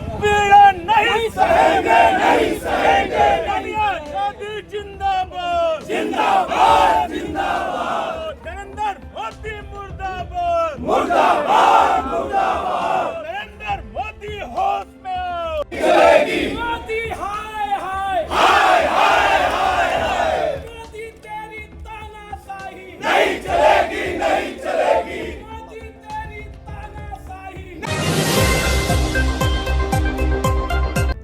उत्पीड़न नहीं सहेंगे, नहीं सहेंगे। सोनिया गांधी जिंदाबाद, जिंदाबाद, जिंदाबाद। नरेंद्र मोदी मुर्दाबाद, मुर्दाबाद, मुर्दाबाद। नरेंद्र मोदी होश में आओ। चलेगी मोदी, हाय हाय, हाय हाय हाय हाय। मोदी तेरी तानाशाही नहीं चलेगी, नहीं चलेगी। मोदी तेरी तानाशाही।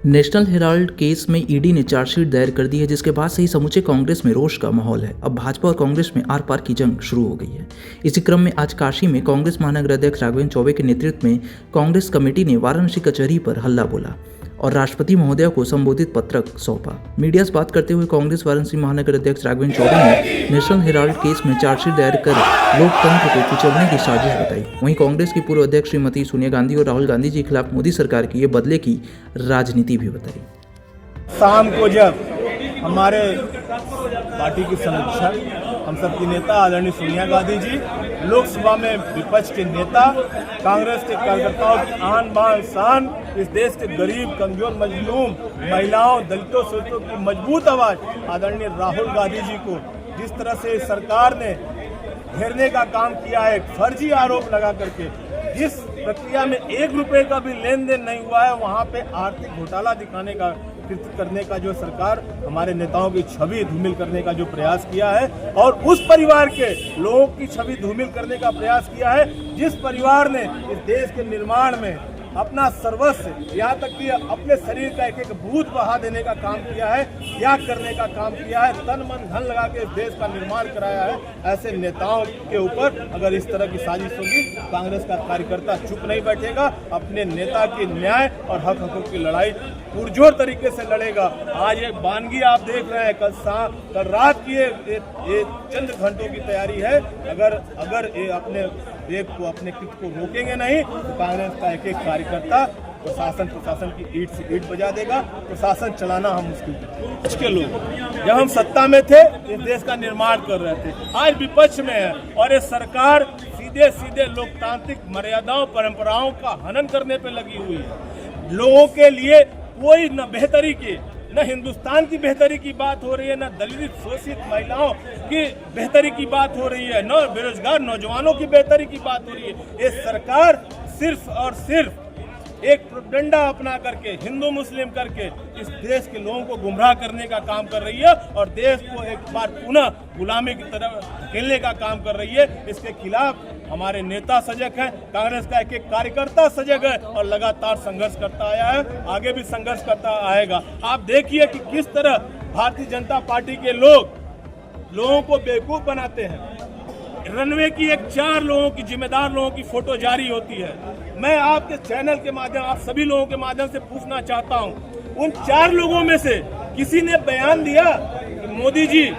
नेशनल हेराल्ड केस में ईडी ने चार्जशीट दायर कर दी है, जिसके बाद से ही समूचे कांग्रेस में रोष का माहौल है। अब भाजपा और कांग्रेस में आर पार की जंग शुरू हो गई है। इसी क्रम में आज काशी में कांग्रेस महानगर अध्यक्ष राघवेंद्र चौबे के नेतृत्व में कांग्रेस कमेटी ने वाराणसी कचहरी पर हल्ला बोला और राष्ट्रपति महोदय को संबोधित पत्रक सौंपा। मीडिया से बात करते हुए कांग्रेस वाराणसी महानगर अध्यक्ष राघवेंद्र चौबे ने नेशनल हेराल्ड केस में चार्जशीट दायर कर लोकतंत्र को कुचलने की साजिश बताई। वहीं कांग्रेस की पूर्व अध्यक्ष श्रीमती सोनिया गांधी और राहुल गांधी जी के खिलाफ मोदी सरकार की ये बदले की राजनीति भी बताई। शाम को जब हमारे पार्टी की समीक्षा हम सबकी नेता आदरणीय सोनिया गांधी जी, लोकसभा में विपक्ष के नेता, कांग्रेस के कार्यकर्ताओं की आन बान शान, इस देश के गरीब, कमजोर, मजलूम, महिलाओं, दलितों, शोषितों की मजबूत आवाज आदरणीय राहुल गांधी जी को जिस तरह से सरकार ने घेरने का काम किया है, फर्जी आरोप लगा करके, जिस प्रक्रिया में 1 रुपए का भी लेन देन नहीं हुआ है, वहां पे आर्थिक घोटाला दिखाने का, करने का जो सरकार हमारे नेताओं की छवि धूमिल करने का जो प्रयास किया है, और उस परिवार के लोगों की छवि धूमिल करने का प्रयास किया है जिस परिवार ने इस देश के निर्माण में अपना सर्वस्व, यहाँ तक कि अपने शरीर का एक एक बूथ बहा देने का काम किया है, त्याग करने का काम किया है, तन मन धन लगा के इस देश का निर्माण कराया है। ऐसे नेताओं के ऊपर अगर इस तरह की साजिश होगी, कांग्रेस का कार्यकर्ता चुप नहीं बैठेगा, अपने नेता की न्याय और हक हकूक की लड़ाई पुरजोर तरीके से लड़ेगा। आज एक वानगी आप देख रहे हैं, कल रात की ये चंद घंटों की तैयारी है। अगर ये अपने कृत्य को रोकेंगे नहीं तो कांग्रेस का एक एक कार्यकर्ता प्रशासन की ईंट से ईंट बजा देगा। प्रशासन चलाना हम मुश्किल है। इसके लोग जब हम सत्ता में थे इस देश का निर्माण कर रहे थे, आज विपक्ष में है और ये सरकार सीधे लोकतांत्रिक मर्यादाओं, परंपराओं का हनन करने पे लगी हुई है। लोगों के लिए कोई न बेहतरी की, न हिंदुस्तान की बेहतरी की बात हो रही है, न दलित शोषित महिलाओं की बेहतरी की बात हो रही है, न बेरोजगार नौजवानों की बेहतरी की बात हो रही है। ये सरकार सिर्फ और सिर्फ एक डंडा अपना करके, हिंदू मुस्लिम करके इस देश के लोगों को गुमराह करने का काम कर रही है और देश को एक बार पुनः गुलामी की तरफ धकेलने का काम कर रही है। इसके खिलाफ हमारे नेता सजग हैं, कांग्रेस का एक एक कार्यकर्ता सजग है और लगातार संघर्ष करता आया है, आगे भी संघर्ष करता आएगा। आप देखिए कि किस तरह भारतीय जनता पार्टी के लोगों को बेवकूफ बनाते हैं। रनवे की 4 लोगों की, जिम्मेदार लोगों की फोटो जारी होती है। मैं आपके चैनल के माध्यम, आप सभी लोगों के माध्यम से पूछना चाहता हूं, उन 4 लोगों में से किसी ने बयान दिया कि मोदी जी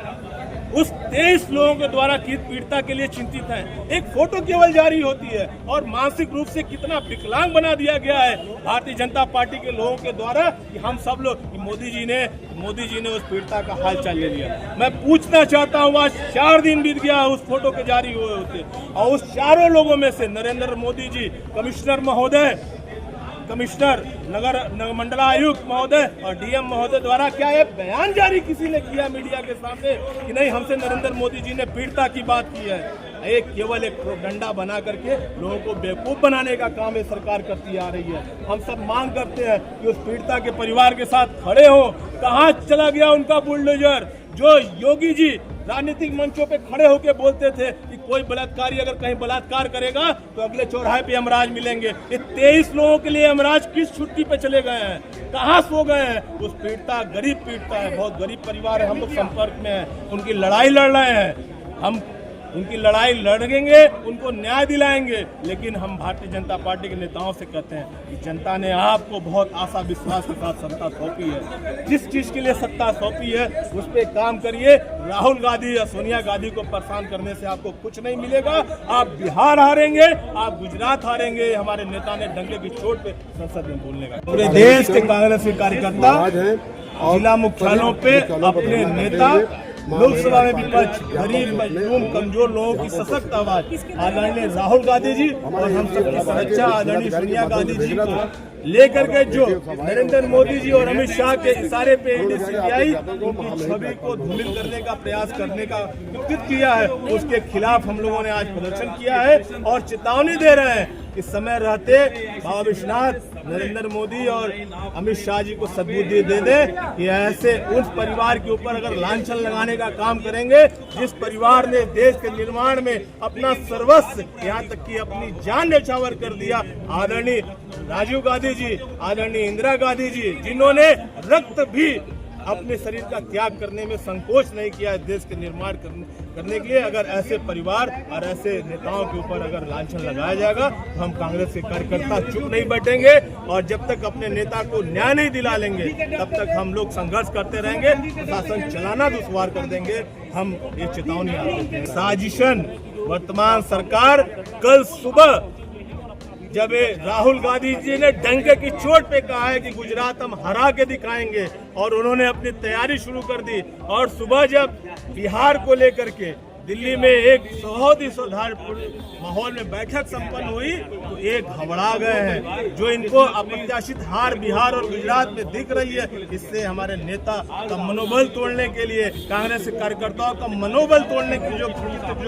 उस 23 लोगों के द्वारा पीड़िता के लिए चिंतित हैं? एक फोटो केवल जारी होती है और मानसिक रूप से कितना विकलांग बना दिया गया है भारतीय जनता पार्टी के लोगों के द्वारा कि हम सब लोग, मोदी जी ने उस पीड़िता का हाल चाल ले लिया। मैं पूछना चाहता हूँ, आज 4 दिन बीत गया उस फोटो के जारी हुए होते और उस 4 लोगों में से नरेंद्र मोदी जी, कमिश्नर महोदय, कमिश्नर, नगर मंडलायुक्त महोदय और डीएम महोदय द्वारा क्या ये बयान जारी किसी ने किया मीडिया के सामने कि नहीं, हमसे नरेंद्र मोदी जी ने पीड़िता की बात की है? केवल एक प्रोपेगेंडा बना करके लोगों को बेवकूफ बनाने का काम ये सरकार करती आ रही है। हम सब मांग करते हैं कि उस पीड़िता के परिवार के साथ खड़े हो। कहाँ चला गया उनका बुलडोजर जो योगी जी राजनीतिक मंचों पे खड़े होकर बोलते थे कि कोई बलात्कारी अगर कहीं बलात्कार करेगा तो अगले चौराहे पे यमराज मिलेंगे। ये 23 लोगों के लिए यमराज किस छुट्टी पे चले गए हैं, कहाँ सो गए हैं? उस पीड़िता गरीब पीड़िता है, बहुत गरीब परिवार है, हम लोग संपर्क में हैं, उनकी लड़ाई लड़ रहे हैं। हम उनकी लड़ाई लड़ेंगे, उनको न्याय दिलाएंगे। लेकिन हम भारतीय जनता पार्टी के नेताओं से कहते हैं कि जनता ने आपको बहुत आशा विश्वास के साथ सत्ता सौंपी है, जिस चीज के लिए सत्ता सौंपी है उस पर काम करिए। राहुल गांधी या सोनिया गांधी को परेशान करने से आपको कुछ नहीं मिलेगा। आप बिहार हारेंगे, आप गुजरात हारेंगे। हमारे नेता ने डंके की चोट पे संसद में बोलने का। पूरे देश के कांग्रेस के कार्यकर्ता जिला मुख्यालयों पे अपने नेता, लोकसभा में विपक्ष, गरीब, मजलूम, कमजोर लोगों की सशक्त आवाज आदरणीय राहुल गांधी जी और हम सबकी सुरक्षा आदरणीय सोनिया गांधी जी को लेकर के जो नरेंद्र मोदी जी और अमित शाह के इशारे पे ईडी सीबीआई उनकी छवि को धूमिल करने का प्रयास करने का कृत किया है, उसके खिलाफ हम लोगों ने आज प्रदर्शन किया है और चेतावनी दे रहे हैं कि समय रहते बाबा विश्वनाथ नरेंद्र मोदी और अमित शाह जी को सद्बुद्धि दे दे कि ऐसे उस परिवार के ऊपर अगर लांछन लगाने का काम करेंगे जिस परिवार ने देश के निर्माण में अपना सर्वस्व यहाँ तक कि अपनी जान न्यौछावर कर दिया। आदरणीय राजीव गांधी जी, आदरणीय इंदिरा गांधी जी, जिन्होंने रक्त भी अपने शरीर का त्याग करने में संकोच नहीं किया देश के निर्माण करने के लिए, अगर ऐसे परिवार और ऐसे नेताओं के ऊपर अगर लांछन लगाया जाएगा तो हम कांग्रेस के कार्यकर्ता चुप नहीं बैठेंगे और जब तक अपने नेता को न्याय नहीं दिला लेंगे तब तक हम लोग संघर्ष करते रहेंगे, शासन चलाना दुश्वार कर देंगे। हम ये चेतावनी देते हैं। साजिशन वर्तमान सरकार कल सुबह जब राहुल गांधी जी ने डंके की चोट पे कहा है कि गुजरात हम हरा के दिखाएंगे और उन्होंने अपनी तैयारी शुरू कर दी और सुबह जब बिहार को लेकर के दिल्ली में एक बहुत ही सौहार्दपूर्ण माहौल में बैठक संपन्न हुई तो एक घबरा गए हैं। जो इनको अप्रत्याशित हार बिहार और गुजरात में दिख रही है, इससे हमारे नेता का मनोबल तोड़ने के लिए, कांग्रेस के कार्यकर्ताओं का मनोबल तोड़ने के जो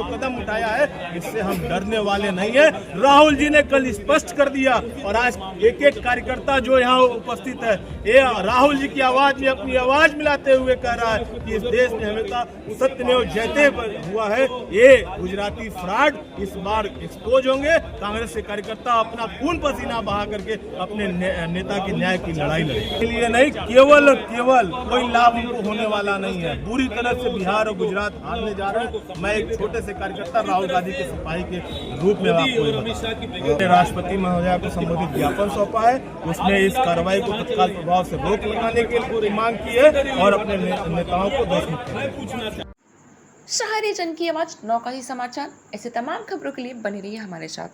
कदम उठाया है, इससे हम डरने वाले नहीं है। राहुल जी ने कल स्पष्ट कर दिया और आज एक एक कार्यकर्ता जो यहाँ उपस्थित है ये राहुल जी की आवाज में अपनी आवाज मिलाते हुए कह रहा है कि इस देश में हमेशा सत्यमेव जयते हुआ है। ये गुजराती फ्रॉड इस बार एक्सपोज होंगे। कांग्रेस के कार्यकर्ता अपना खून पसीना बहा करके अपने नेता के न्याय की लड़ाई लड़ेंगे। के लिए नहीं, केवल कोई लाभ उनको होने वाला नहीं है। बुरी तरह से बिहार और गुजरात हारने जा रहे हैं। मैं एक छोटे से कार्यकर्ता राहुल गांधी के सिपाही के रूप में आपको राष्ट्रपति महोदय को संबोधित ज्ञापन सौंपा है, उसने इस कार्रवाई को तत्काल प्रभाव से रोक लगाने के लिए मांग की है और अपने नेताओं को दोषमुक्त किया। शहरी जन की आवाज नौका ही समाचार। ऐसे तमाम खबरों के लिए बने रहिए हमारे साथ।